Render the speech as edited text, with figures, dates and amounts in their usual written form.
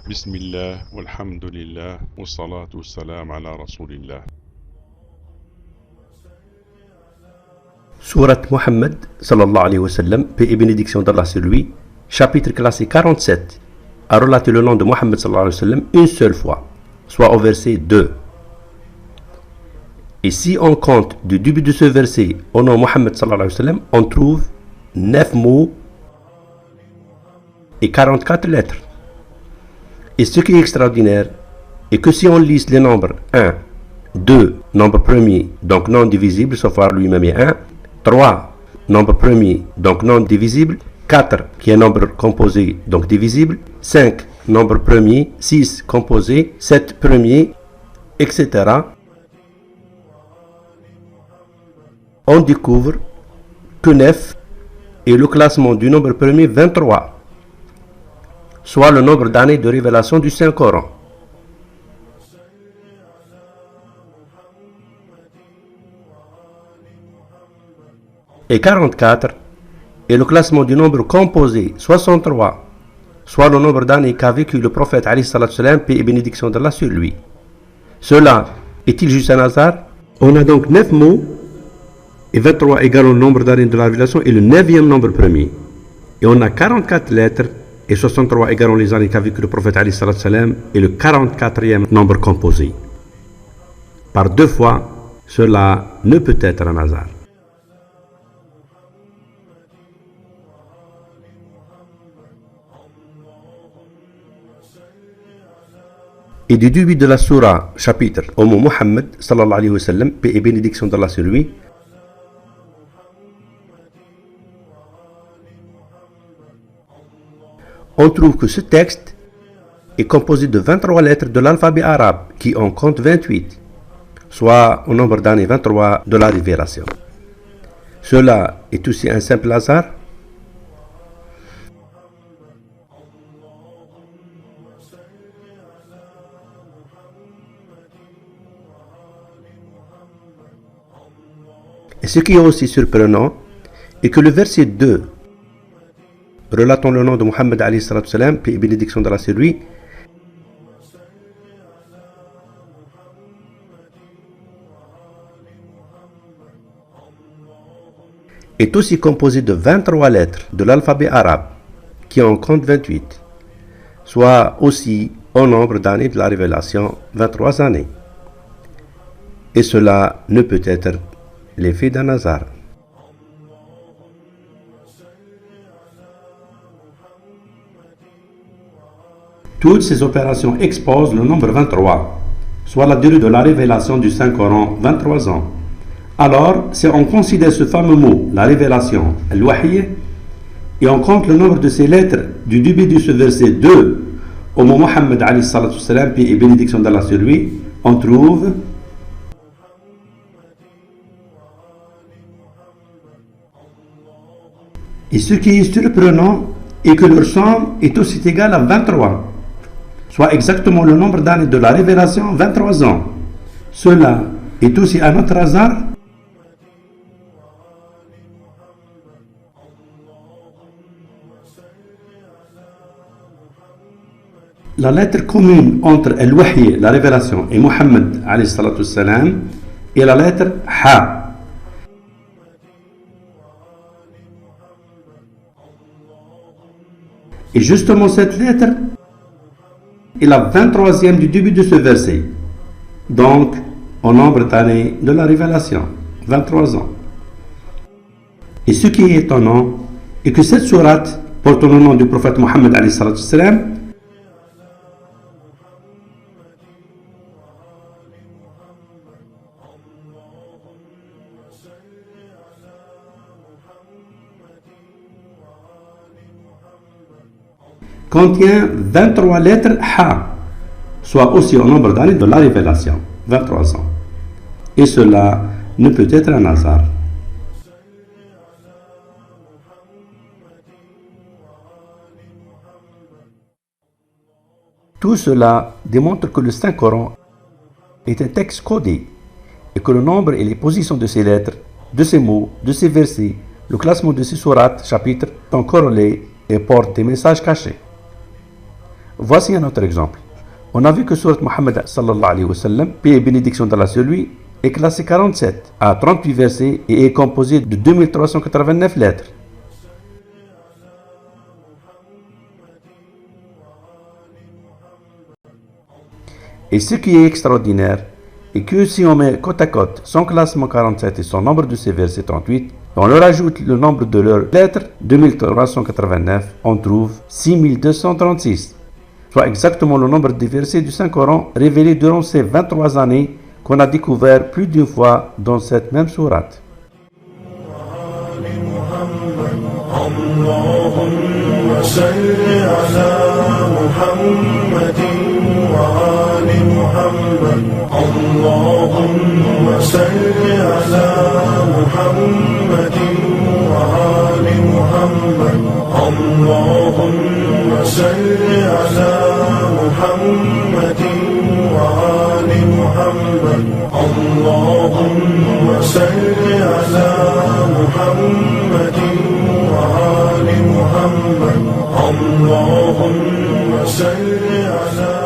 بسم الله والحمد لله والصلاة والسلام على رسول الله. Sourate Mohammed, sallallahu alayhi wa sallam, paix et bénédiction d'Allah sur lui, chapitre classé 47, a relaté le nom de Mohammed sallallahu alayhi wa sallam une seule fois, soit au verset 2. Et si on compte du début de ce verset au nom Mohammed sallallahu alayhi wa sallam, on trouve 9 mots et 44 lettres. Et ce qui est extraordinaire est que si on liste les nombres 1, 2, nombre premier, donc non divisible, sauf voir lui-même est 1, 3, nombre premier, donc non divisible, 4, qui est nombre composé, donc divisible, 5, nombre premier, 6, composé, 7, premier, etc. On découvre que 9 est le classement du nombre premier 23, soit le nombre d'années de révélation du Saint-Coran. Et 44 est le classement du nombre composé 63, soit le nombre d'années qu'a vécu le prophète alayhi salatu salam, paix et bénédiction d'Allah sur lui. Cela est-il juste un hasard? On a donc 9 mots et 23 égale au nombre d'années de la révélation et le 9e nombre premier. Et on a 44 lettres et 63 également les années qu'a vécu le prophète alayhi salatu salam et le 44e nombre composé. Par deux fois, cela ne peut être un hasard. Et du début de la Surah, chapitre, au mot Mohammed, sallallahu alayhi wa sallam, paix et bénédiction d'Allah sur lui, on trouve que ce texte est composé de 23 lettres de l'alphabet arabe, qui en compte 28, soit au nombre d'années 23 de la révélation. Cela est aussi un simple hasard? Et ce qui est aussi surprenant est que le verset 2, relatant le nom de Mohammed alayhi salatu salam, paix et bénédiction d'Allah sur lui, est aussi composé de 23 lettres de l'alphabet arabe, qui en compte 28, soit aussi au nombre d'années de la révélation 23 années. Et cela ne peut être l'effet d'un hasard. Toutes ces opérations exposent le nombre 23, soit la durée de la révélation du Saint-Coran, 23 ans. Alors, si on considère ce fameux mot, la révélation, al-wahy, et on compte le nombre de ces lettres du début de ce verset 2 au mot Mohammed alayhi salatu salam, paix et bénédiction d'Allah sur lui, on trouve et ce qui est surprenant est que leur somme est aussi égale à 23, soit exactement le nombre d'années de la révélation, 23 ans. Cela est aussi un autre hasard? La lettre commune entre al-wahy, la révélation, et Mohammed alayhi salatu salam est la lettre Ha. Et justement cette lettre est la 23e du début de ce verset, donc au nombre d'années de la révélation, 23 ans. Et ce qui est étonnant est que cette sourate porte le nom du prophète Mohammed alayhi salatu salam, contient 23 lettres Ha, soit aussi au nombre d'années de la révélation, 23 ans. Et cela ne peut être un hasard. Tout cela démontre que le Saint-Coran est un texte codé et que le nombre et les positions de ces lettres, de ces mots, de ces versets, le classement de ces sourates, chapitres, sont corrélés et portent des messages cachés. Voici un autre exemple. On a vu que Surat Muhammad sallallahu alayhi wa sallam, paix et bénédiction d'Allah sur lui, est classé 47 à 38 versets et est composé de 2389 lettres. Et ce qui est extraordinaire est que si on met côte à côte son classement 47 et son nombre de ses versets 38, on leur ajoute le nombre de leurs lettres, 2389, on trouve 6236, soit exactement le nombre des versets du Saint-Coran révélés durant ces 23 années qu'on a découvert plus d'une fois dans cette même sourate. اللهم صل على